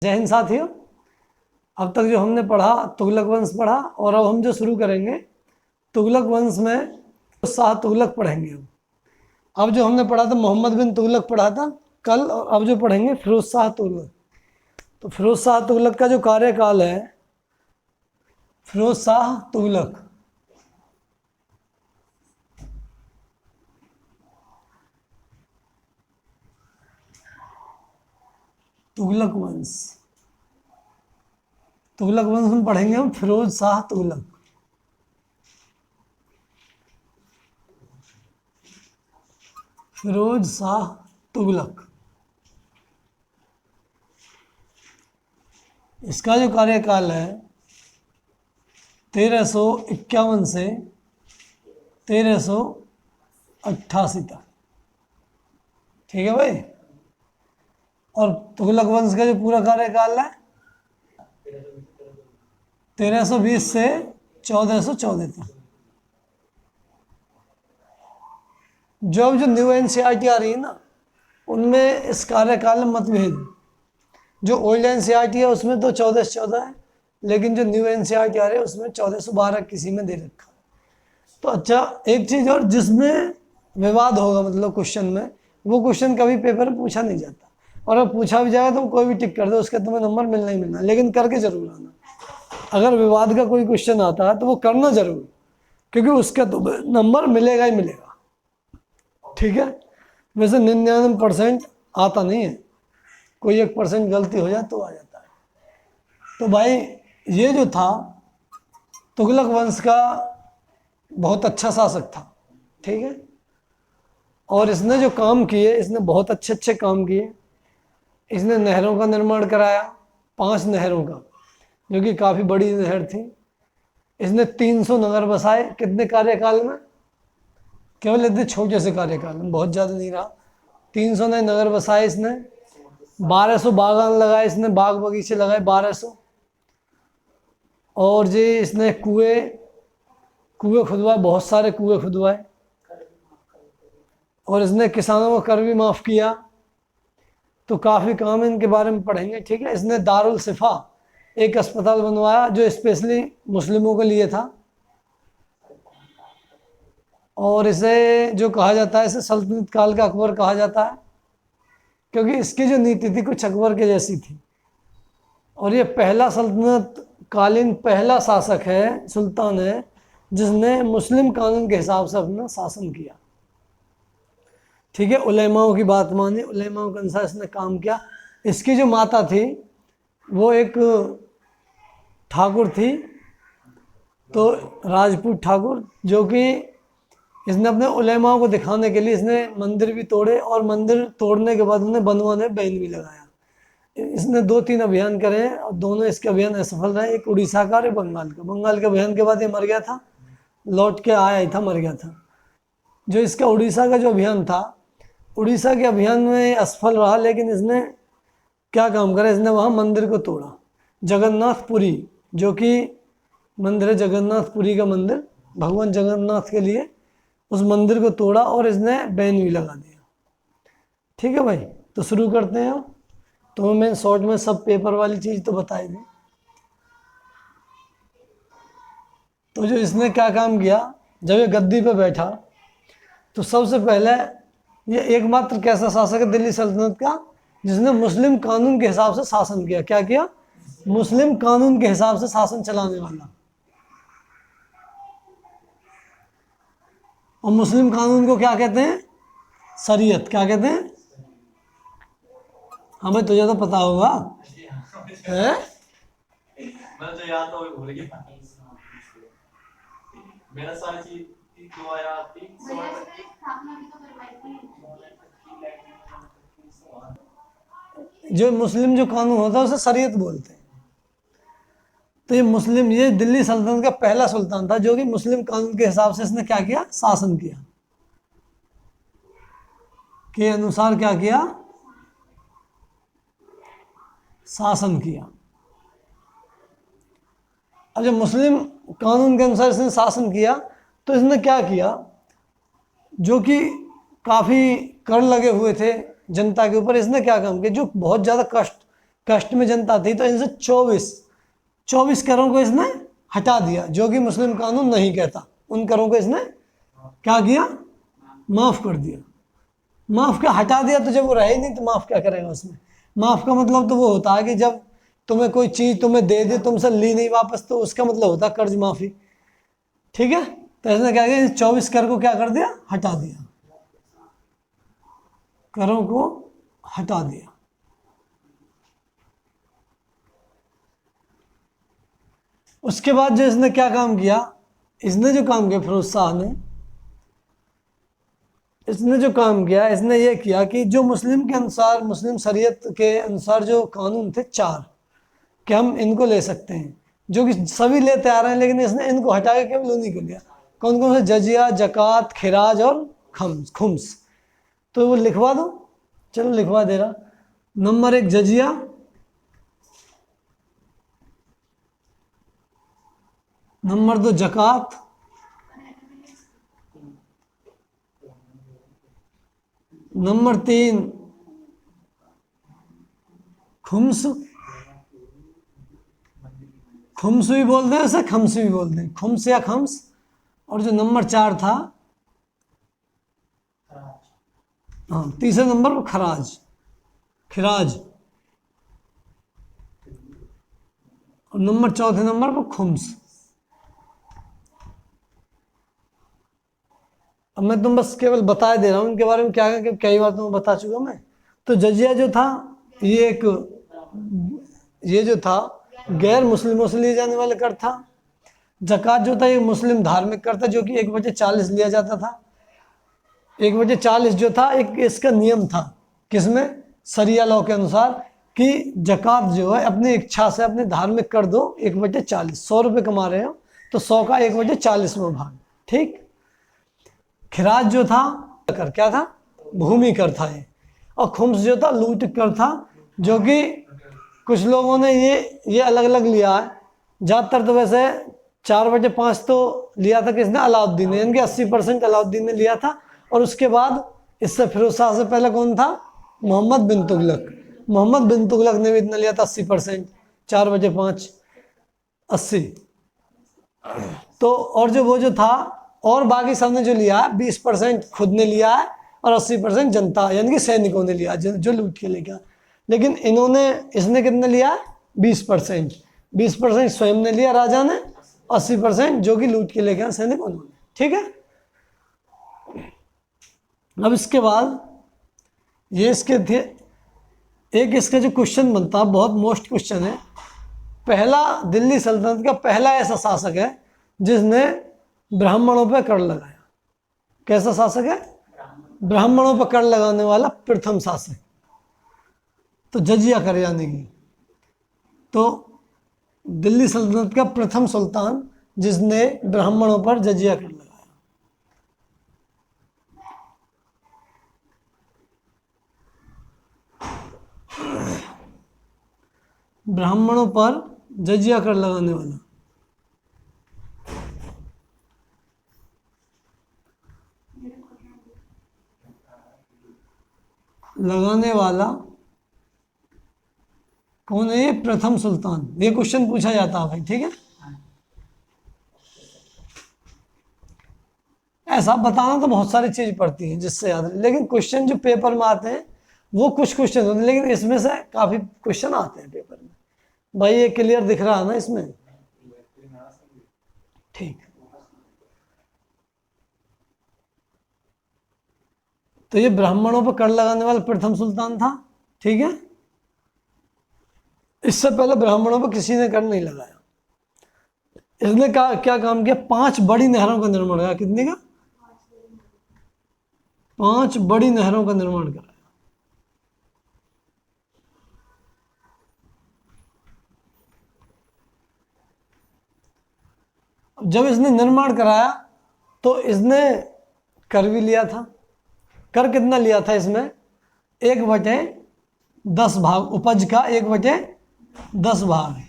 जय हिंद साथियों। अब तक जो हमने पढ़ा तुगलक वंश पढ़ा, और अब हम जो शुरू करेंगे तुगलक वंश में शाह तुगलक पढ़ेंगे। अब जो हमने पढ़ा था मोहम्मद बिन तुगलक पढ़ा था कल, और अब जो पढ़ेंगे फिरोज शाह तुगलक। तो फिरोज शाह तुगलक का जो कार्यकाल है, फिरोज शाह तुगलक तुगलक वंश, तुगलक वंश में पढ़ेंगे हम फिरोज शाह तुगलक। फिरोज शाह तुगलक, इसका जो कार्यकाल है 1351 से 1388 तक। ठीक है भाई। और तुगलक वंश का जो पूरा कार्यकाल है 1320 से 1414 तक। जो अब जो न्यू एनसीईआरटी आ रही है ना, उनमें इस कार्यकाल में मतभेद। जो ओल्ड एनसीईआरटी है उसमें तो 14 से 14 है, लेकिन जो न्यू एनसीईआरटी आ रही है उसमें 1412 किसी में दे रखा। तो अच्छा, एक चीज़ और, जिसमें विवाद होगा मतलब क्वेश्चन में, वो क्वेश्चन कभी पेपर में पूछा नहीं जाता, और अगर पूछा भी जाएगा तो कोई भी टिक कर दो, उसके तुम्हें नंबर मिलना ही मिलना, लेकिन करके जरूर आना। अगर विवाद का कोई क्वेश्चन आता है तो वो करना जरूर, क्योंकि उसका तो नंबर मिलेगा ही मिलेगा। ठीक है। वैसे 99% आता नहीं है, कोई 1% गलती हो जाए तो आ जाता है। तो भाई ये जो था तुगलक वंश का बहुत अच्छा शासक था। ठीक है। और इसने जो काम किए, इसने बहुत अच्छे अच्छे काम किए। इसने नहरों का निर्माण कराया, 5 नहरों का, जो कि काफ़ी बड़ी नहर थी। इसने 300 नगर बसाए। कितने कार्यकाल में? केवल इतने छोटे से कार्यकाल में, बहुत ज़्यादा नहीं रहा। 300 नए नगर बसाए इसने। 1200 बागान लगाए इसने, बाग बगीचे लगाए 1200। और जी इसने कुएं खुदवाए, बहुत सारे कुएं खुदवाए। और इसने किसानों को कर भी माफ़ किया। तो काफ़ी काम इनके बारे में पढ़ेंगे। ठीक है। इसने दारुल सिफा, एक अस्पताल बनवाया जो स्पेशली मुस्लिमों के लिए था। और इसे जो कहा जाता है, इसे सल्तनत काल का अकबर कहा जाता है, क्योंकि इसकी जो नीति थी कुछ अकबर के जैसी थी। और ये पहला सल्तनत कालीन पहला शासक है, सुल्तान है, जिसने मुस्लिम कानून के हिसाब से अपना शासन किया। ठीक है। उलेमाओं की बात मानी, उलेमाओं के अनुसार इसने काम किया। इसकी जो माता थी वो एक ठाकुर थी, तो राजपूत ठाकुर, जो कि इसने अपने उलेमाओं को दिखाने के लिए इसने मंदिर भी तोड़े, और मंदिर तोड़ने के बाद उन्हें बनवाने में बैन भी लगाया। इसने 2-3 अभियान करे हैं, और दोनों इसके अभियान असफल रहे। एक उड़ीसा का और एक बंगाल का। बंगाल के अभियान के बाद ये मर गया था, लौट के आया ही था, मर गया था। जो इसका उड़ीसा का जो अभियान था, उड़ीसा के अभियान में असफल रहा, लेकिन इसने क्या काम करा, इसने वहाँ मंदिर को तोड़ा। जगन्नाथपुरी, जो कि मंदिर है, जगन्नाथपुरी का मंदिर भगवान जगन्नाथ के लिए, उस मंदिर को तोड़ा और इसने बैन भी लगा दिया। ठीक है भाई। तो शुरू करते हैं। तो मैं शॉर्ट में सब पेपर वाली चीज़ तो बताई दी। तो जो इसने क्या काम किया, जब ये गद्दी पे बैठा, तो सबसे पहले ये एकमात्र कैसा शासक है दिल्ली सल्तनत का, जिसने मुस्लिम कानून के हिसाब से शासन किया। क्या किया? मुस्लिम कानून के हिसाब से शासन चलाने वाला। और मुस्लिम कानून को क्या कहते हैं? शरीयत। क्या कहते हैं? हमें तुझे तो पता होगा है? मैं तो याद तो भूल गया। मेरा सारी चीज तो याद थी। जो मुस्लिम जो कानून होता है उसे शरीयत बोलते हैं। तो ये दिल्ली सल्तनत का पहला सुल्तान था जो कि मुस्लिम कानून के हिसाब से इसने क्या किया? शासन किया। के अनुसार क्या किया? शासन किया। अब जब मुस्लिम कानून के अनुसार इसने शासन किया, तो इसने क्या किया, जो कि काफ़ी कर लगे हुए थे जनता के ऊपर, इसने क्या काम किया, जो बहुत ज़्यादा कष्ट कास्ट में जनता थी, तो इनसे 24 करों को इसने हटा दिया, जो कि मुस्लिम कानून नहीं कहता। उन करों को इसने क्या किया, माफ कर दिया। माफ क्या, हटा दिया, तो जब वो रहे नहीं तो माफ क्या करेगा उसमें। माफ का मतलब तो वो होता है कि जब तुम्हें कोई चीज तुम्हें दे दी, तुमसे ली नहीं वापस, तो उसका मतलब होता है कर्ज माफी। ठीक है, तो इसने क्या किया, 24 कर को क्या कर दिया, हटा दिया, करों को हटा दिया। उसके बाद जो इसने क्या काम किया, इसने जो काम किया फिरोज शाह ने, इसने जो काम किया, इसने ये किया कि जो मुस्लिम के अनुसार, मुस्लिम शरीयत के अनुसार जो कानून थे 4 कि हम इनको ले सकते हैं, जो कि सभी लेते आ रहे हैं, लेकिन इसने इनको हटा के केवल उन्हीं को लिया। कौन कौन से, जजिया, जकात, खिराज और खुम्स। तो वो लिखवा दो, चलो लिखवा दे रहा। नंबर 1 जजिया, नंबर 2 जकात, नंबर 3 खुम्स, खुम्स भी बोलते हैं उसे, खम्स भी बोलते हैं, खुम्स या खम्स। और जो नंबर 4 था, हाँ, तीसरे नंबर पर खराज, खिराज। और नंबर 4थे नंबर पर खुम्स। अब मैं तुम बस केवल बता दे रहा हूँ इनके बारे में, क्या है, कई बार तुम्हें बता चुका मैं। तो जजिया जो था, ये जो था गैर मुस्लिमों से लिए जाने वाला कर था। जकात जो था ये मुस्लिम धार्मिक कर था, जो कि 1/40 लिया जाता था। 1/40 जो था, एक इसका नियम था, किसमें, शरिया लॉ के अनुसार, कि जकात जो है अपनी इच्छा से अपने धार्मिक कर दो 1/40। 100 रुपये कमा रहे हो तो 100 का 1/40 में भाग। ठीक। खिराज जो था, कर क्या था, भूमि कर था ये। और खुम्स जो था लूट कर था, जो कि कुछ लोगों ने ये अलग अलग लिया है। ज़्यादातर तो वैसे 4/5 तो लिया था किसने, अलाउद्दीन ने, यानी कि 80% अलाउद्दीन ने लिया था। और उसके बाद इससे फिरोज शाह से पहले कौन था, मोहम्मद बिन तुगलक। मोहम्मद बिन तुगलक ने भी इतना लिया था, 80%, 4/5, 80। तो और जो वो जो था, और बाकी सब ने जो लिया है 20% खुद ने लिया है, और 80% जनता यानी कि सैनिकों ने लिया, जो लूट के लेकर। लेकिन इसने कितने लिया, 20%। 20% स्वयं ने लिया राजा ने, 80% जो कि लूट के लेकर सैनिकों ने। ठीक है। अब इसके बाद ये इसके थे, एक इसका जो क्वेश्चन बनता है, बहुत मोस्ट क्वेश्चन है। पहला दिल्ली सल्तनत का पहला ऐसा शासक है जिसने ब्राह्मणों पर कर लगाया। कैसा शासक है, ब्राह्मणों पर कर लगाने वाला प्रथम शासक। तो जजिया कर यानी कि, तो दिल्ली सल्तनत का प्रथम सुल्तान जिसने ब्राह्मणों पर जजिया कर लगाया। ब्राह्मणों पर जजिया कर लगाने वाला, कौन है ये, प्रथम सुल्तान। ये क्वेश्चन पूछा जाता है भाई। ठीक है, ऐसा बताना तो बहुत सारी चीज पड़ती है जिससे याद है, लेकिन क्वेश्चन जो पेपर में आते हैं वो कुछ क्वेश्चन होते हैं, लेकिन इसमें से काफी क्वेश्चन आते हैं पेपर में। भाई ये क्लियर दिख रहा है ना इसमें, ठीक। तो ये ब्राह्मणों पर कर लगाने वाला प्रथम सुल्तान था। ठीक है, इससे पहले ब्राह्मणों पर किसी ने कर नहीं लगाया। इसने क्या काम किया, 5 बड़ी नहरों का निर्माण किया। कितने का, 5 बड़ी नहरों का निर्माण कराया। जब इसने निर्माण कराया तो इसने कर भी लिया था। कर कितना लिया था इसमें, 1/10 भाग, उपज का 1/10 भाग,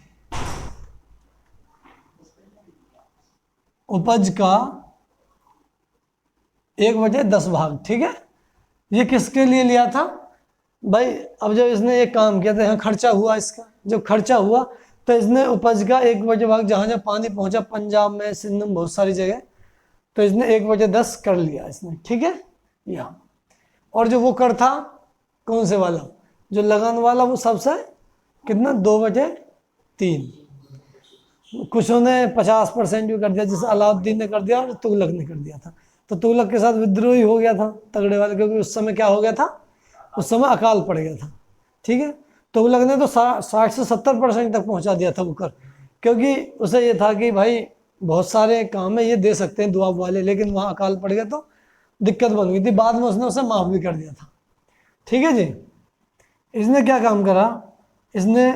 उपज का 1/10 भाग। ठीक है, ये किसके लिए लिया था, भाई अब जब इसने एक काम किया तो यहाँ खर्चा हुआ इसका, जब खर्चा हुआ तो इसने उपज का 1/10 जहाँ जहाँ पानी पहुंचा, पंजाब में, सिंध में, बहुत सारी जगह, तो इसने 1/10 कर लिया इसने, ठीक है यहाँ। और जो वो कर था कौन से वाला, जो लगान वाला, वो सबसे कितना 2/3, कुछों ने 50% भी कर दिया, जैसे अलाउद्दीन ने कर दिया और तुगलक ने कर दिया था। तो तुगलक के साथ विद्रोही हो गया था तगड़े वाले, क्योंकि उस समय क्या हो गया था, उस समय अकाल पड़ गया था, ठीक है। तुगलक ने तो 60 से 70% तक पहुंचा दिया था वो कर, क्योंकि उसे ये था कि भाई बहुत सारे काम है ये दे सकते हैं दुआब वाले, लेकिन वहाँ अकाल पड़ गया तो दिक्कत बन गई थी। बाद में उसने उसे माफ़ भी कर दिया था, ठीक है जी। इसने क्या काम करा, इसने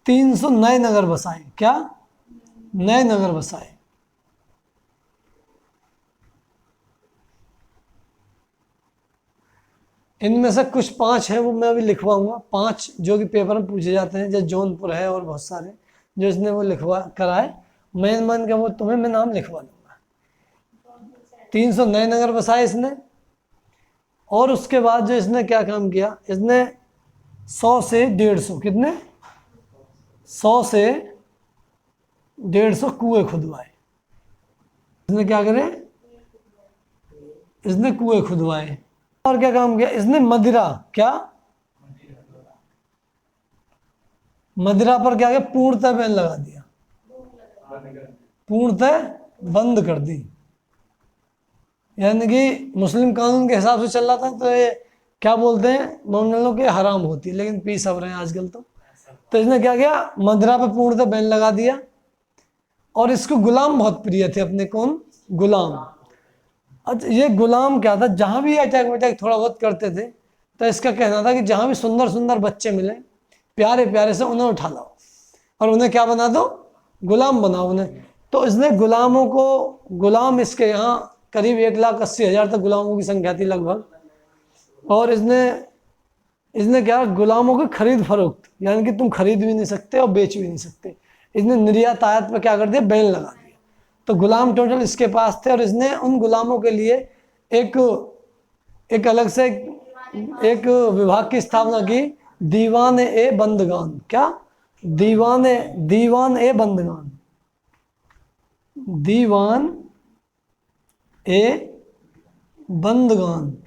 300 नए नगर बसाए, क्या नए नगर बसाए। इनमें से कुछ 5 हैं, वो मैं अभी लिखवाऊंगा, 5 जो कि पेपर में पूछे जाते हैं, जैसे जौनपुर है और बहुत सारे जो इसने वो लिखवा कराए, मैं मान के वो तुम्हें मैं नाम लिखवा दूंगा। 300 नए नगर बसाए इसने। और उसके बाद जो इसने क्या काम किया, इसने 100 से 150, कितने 100 से 150 कुएं खुदवाए। इसने क्या करे, इसने कुएं खुदवाए। और क्या काम किया इसने, मदिरा, क्या मदिरा पर क्या किया, पूर्णतः बैन लगा दिया, पूर्णतः बंद कर दी। यानी कि मुस्लिम कानून के हिसाब से चल रहा था, तो ये क्या बोलते हैं, मोमिनों के हराम होती है, लेकिन पी सब रहे हैं आजकल तो इसने क्या किया, मदिरा पर पूर्णतः बैन लगा दिया। और इसको गुलाम बहुत प्रिय थे अपने, कौन, गुलाम। अच्छा, ये गुलाम क्या था, जहां भी अटैक वटैक थोड़ा बहुत करते थे, तो इसका कहना था कि जहां भी सुंदर सुंदर बच्चे मिले प्यारे प्यारे से, उन्हें उठा लाओ और उन्हें क्या बना दो, गुलाम बनाओ उन्हें। तो इसने गुलामों को, गुलाम इसके यहाँ करीब 1,80,000 तक गुलामों की संख्या थी लगभग। और इसने क्या, गुलामों की खरीद फरोख्त, यानी कि तुम खरीद भी नहीं सकते और बेच भी नहीं सकते, इसने निर्यात आयात पर क्या कर दिया, बैन लगा दिया। तो गुलाम टोटल इसके पास थे, और इसने उन गुलामों के लिए एक अलग से एक विभाग की स्थापना की, दीवान ए बंदगान, क्या दीवान ए बंदगान, दीवान ए बंदगान,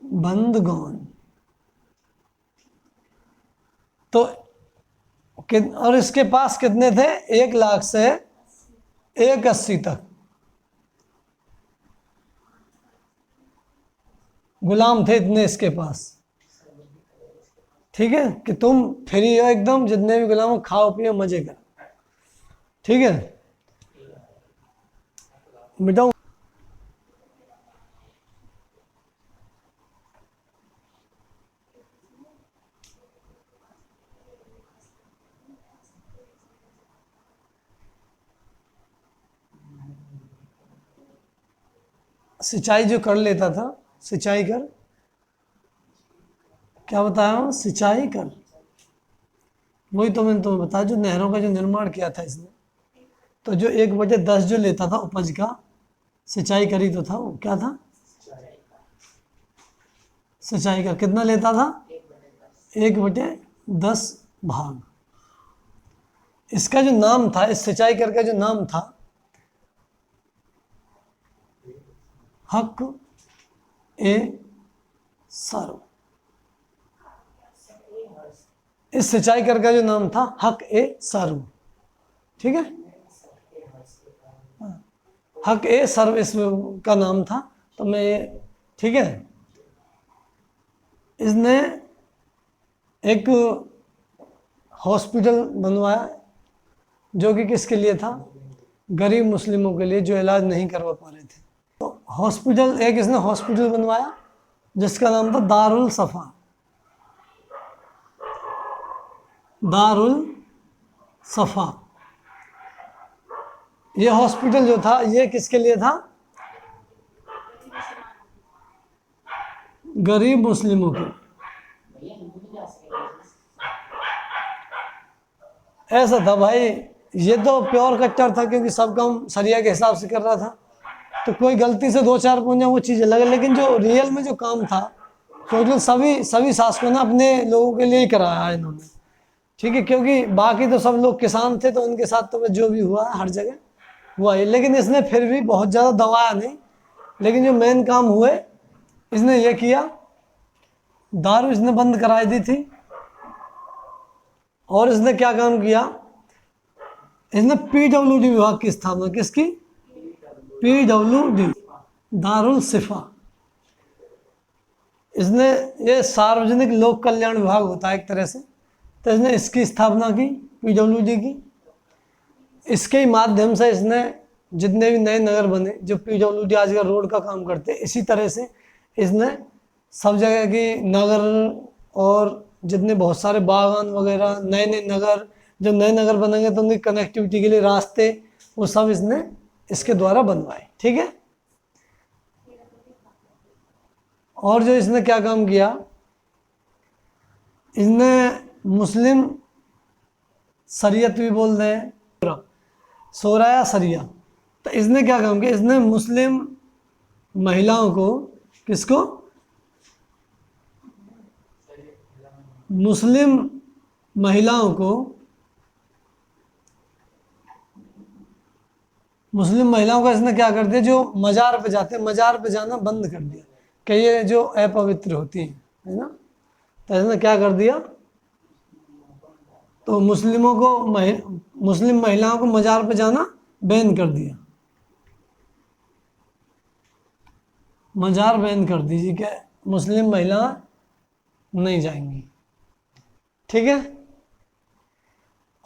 बंदगान। तो और इसके पास कितने थे, 1,00,000 से 1,80,000 तक गुलाम थे, इतने इसके पास, ठीक है। कि तुम फ्री हो एकदम, जितने भी गुलाम हो खाओ पियो मजे करो, ठीक है। मिटाऊं, सिंचाई जो कर लेता था, सिंचाई कर, क्या बताया हूँ, सिंचाई कर, वही तो मैंने तुम्हें बताया, जो नहरों का जो निर्माण किया था इसने। तो जो 1/10 जो लेता था उपज का, सिंचाई करी तो था वो, क्या था, सिंचाई का कितना लेता था, 1/10 भाग। इसका जो नाम था, इस सिंचाई कर का जो नाम था, हक ए सर्व। इस सिंचाई कर का जो नाम था, हक ए सर्व, ठीक है, हक ए सर्व इसका नाम था। तो मैं ये, ठीक है, इसने एक हॉस्पिटल बनवाया, जो कि किसके लिए था, गरीब मुस्लिमों के लिए, जो इलाज नहीं करवा पा रहे थे। तो हॉस्पिटल, एक इसने हॉस्पिटल बनवाया जिसका नाम था दारुल सफ़ा, दारुल सफ़ा। ये हॉस्पिटल जो था, ये किसके लिए था, गरीब मुस्लिमों के। ऐसा था भाई, ये तो प्योर कट्टर था, क्योंकि सब काम शरिया के हिसाब से कर रहा था। तो कोई गलती से 2-4 पूंजा वो चीज़ अलग है, लेकिन जो रियल में जो काम था टोटल सभी सभी शासकों ने अपने लोगों के लिए ही कराया है इन्होंने, ठीक है। क्योंकि बाकी तो सब लोग किसान थे तो उनके साथ तो जो भी हुआ हर जगह हुआ है, लेकिन इसने फिर भी बहुत ज़्यादा दबाया नहीं। लेकिन जो मेन काम हुए इसने ये किया, दारू इसने बंद कराई दी थी। और इसने क्या काम किया, इसने पीडब्ल्यूडी विभाग की स्थापना, किसकी, पीडब्ल्यूडी, दारुल सिफा। इसने, ये सार्वजनिक लोक कल्याण विभाग होता है एक तरह से, तो इसने इसकी स्थापना की, पीडब्ल्यूडी की। इसके ही माध्यम से इसने जितने भी नए नगर बने, जो पीडब्ल्यूडी आज का रोड का काम करते हैं, इसी तरह से इसने सब जगह की नगर और जितने बहुत सारे बागान वगैरह, नए नए नगर, जो नए नगर बनेंगे तो उनकी कनेक्टिविटी के लिए रास्ते, वो सब इसने इसके द्वारा बनवाए, ठीक है। और जो इसने क्या काम किया, इसने मुस्लिम शरीयत भी बोल रहे हैं, शोरा या शरिया, तो इसने क्या काम किया, इसने मुस्लिम महिलाओं को, किसको, मुस्लिम महिलाओं को, मुस्लिम महिलाओं का इसने क्या कर दिया, जो मजार पे जाते हैं, मजार पे जाना बंद कर दिया कि ये जो अपवित्र होती है ना, तो इसने क्या कर दिया, तो मुस्लिमों को मुस्लिम महिलाओं को मजार पे जाना बैन कर दिया, मजार बैन कर दीजिए कि मुस्लिम महिला नहीं जाएंगी, ठीक है।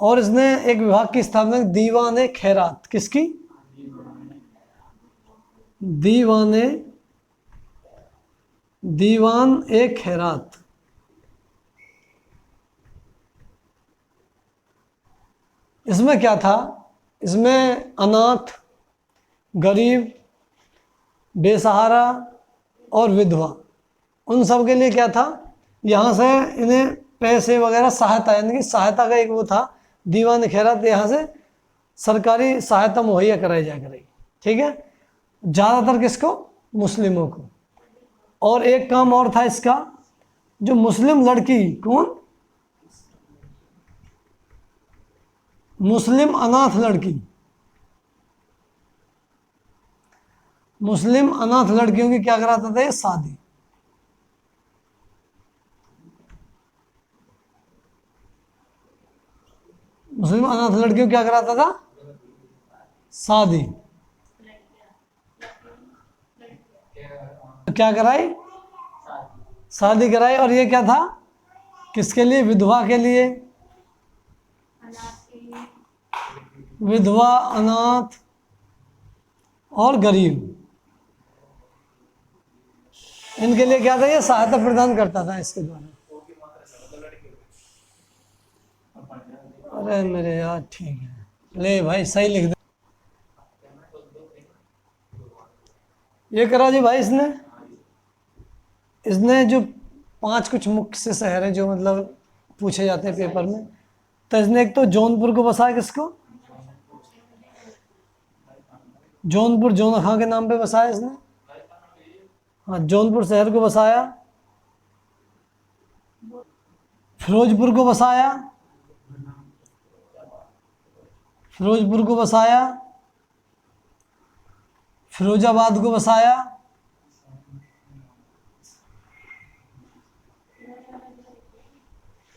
और इसने एक विभाग की स्थापना, दीवाने खैरात, किसकी, दीवाने, दीवान ए खैरात। इसमें क्या था, इसमें अनाथ, गरीब, बेसहारा और विधवा, उन सब के लिए क्या था, यहाँ से इन्हें पैसे वगैरह सहायता, यानी कि सहायता का एक वो था, दीवान खैरात, यहाँ से सरकारी सहायता मुहैया कराई जा करेगी, ठीक है। ज़्यादातर किसको, मुस्लिमों को। और एक काम और था इसका, जो मुस्लिम लड़की, कौन, मुस्लिम अनाथ लड़की, मुस्लिम अनाथ लड़कियों की क्या कराता था ये, शादी। मुस्लिम अनाथ लड़कियों क्या कराता था, शादी। क्या कराई, शादी कराई। और ये क्या था, किसके लिए, विधवा के लिए, विधवा, अनाथ और गरीब, इनके लिए क्या था, ये सहायता प्रदान करता था इसके द्वारा। अरे मेरे यार, ठीक है, ले भाई सही लिख दे। ये करा जी भाई इसने, इसने जो 5 कुछ मुख्य से शहर हैं जो मतलब पूछे जाते हैं पेपर में, तो इसने एक तो जौनपुर को बसाया, किसको, जौनपुर, जौन खां के नाम पे बसाया इसने, हाँ, जौनपुर शहर को बसाया। फिरोजपुर को बसाया, फिरोजपुर को बसाया। फिरोजाबाद को बसाया,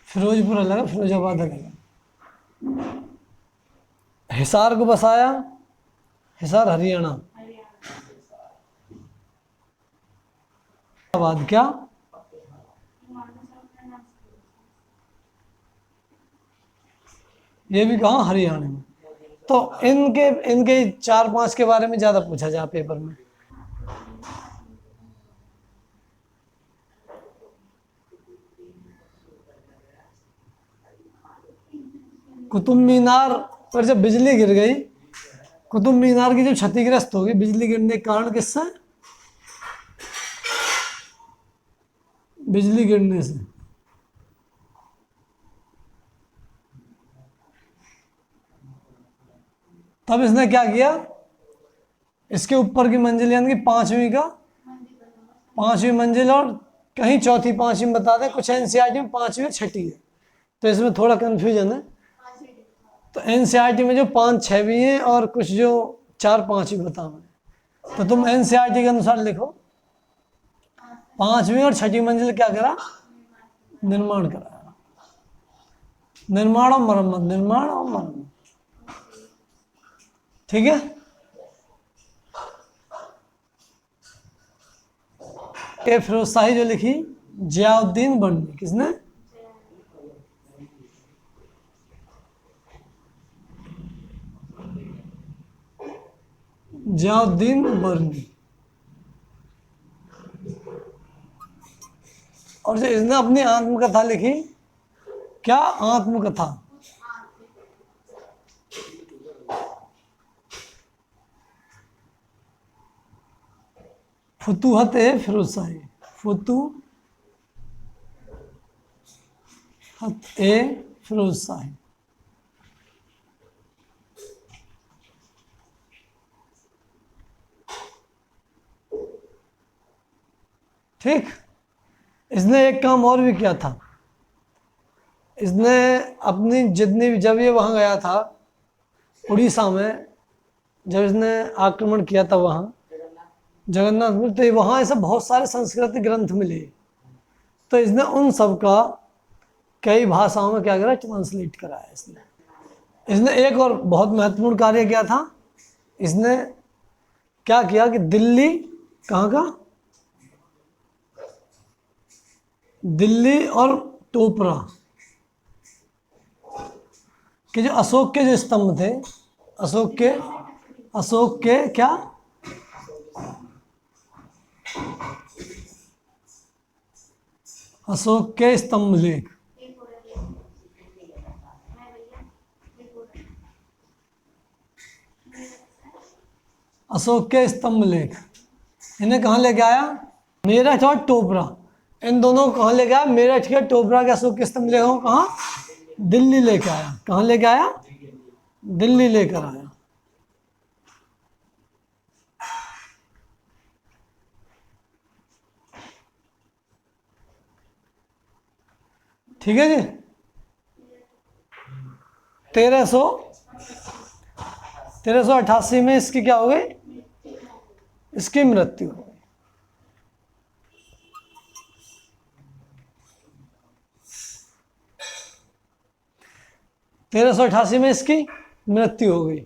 फिरोजपुर अलग है, फिरोजाबाद अलग है। हिसार को बसाया, हिसार हरियाणा। बाद क्या, ये भी कहाँ, हरियाणा में। तो इनके इनके 4-5 के बारे में ज़्यादा पूछा जा पेपर में। कुतुब मीनार पर जब बिजली गिर गई, कुतुब मीनार की जब क्षतिग्रस्त होगी बिजली गिरने के कारण, किससे, बिजली गिरने से, तब इसने क्या किया, इसके ऊपर की मंजिल यानी कि पांचवी का, पांचवी मंजिल, और कहीं चौथी पांचवी बता दें, कुछ एनसीईआरटी में पांचवी और छठी है, तो इसमें थोड़ा कन्फ्यूजन है। तो एनसीईआरटी में जो 5-6 भी हैं और कुछ जो 4-5 भी बता रहे हैं, तो तुम एनसीईआरटी के अनुसार लिखो, पांचवी और छठी मंजिल क्या करा, निर्माण कराया। निर्माण और मरम्मत, निर्माण और मरम्मत, ठीक है। ये फिरोज शाही जो लिखी, जियाउद्दीन बर्नी, किसने, जियाउद्दीन बर्नी। और जो इसने अपनी आत्मकथा लिखी, क्या आत्मकथा, फुतूहत ए फिरोज शाही, फुतूहत ए फिरोज शाही। ठीक। इसने एक काम और भी किया था, इसने अपनी जितनी भी, जब ये वहाँ गया था उड़ीसा में, जब इसने आक्रमण किया था वहाँ जगन्नाथपुर, तो वहाँ ऐसे बहुत सारे संस्कृत ग्रंथ मिले, तो इसने उन सब का कई भाषाओं में क्या करा, ट्रांसलेट कराया इसने एक और बहुत महत्वपूर्ण कार्य किया था, इसने क्या किया कि दिल्ली, कहाँ का, दिल्ली और टोपरा कि जो अशोक के जो स्तंभ थे, अशोक के क्या, अशोक के स्तंभ लेख, अशोक के स्तंभ लेख, इन्हें कहाँ लेके आया, मेरठ और टोपरा, इन दोनों को कहाँ लेके आया, मेरठ के टोपरा के अशोक के स्तंभ लेख को कहाँ, दिल्ली लेके आया। कहाँ लेके आया, दिल्ली लेकर आया। ठीक है जी। 1388 में इसकी क्या हो गई, इसकी मृत्यु हो गई। तेरह सौ 88 में इसकी मृत्यु हो गई।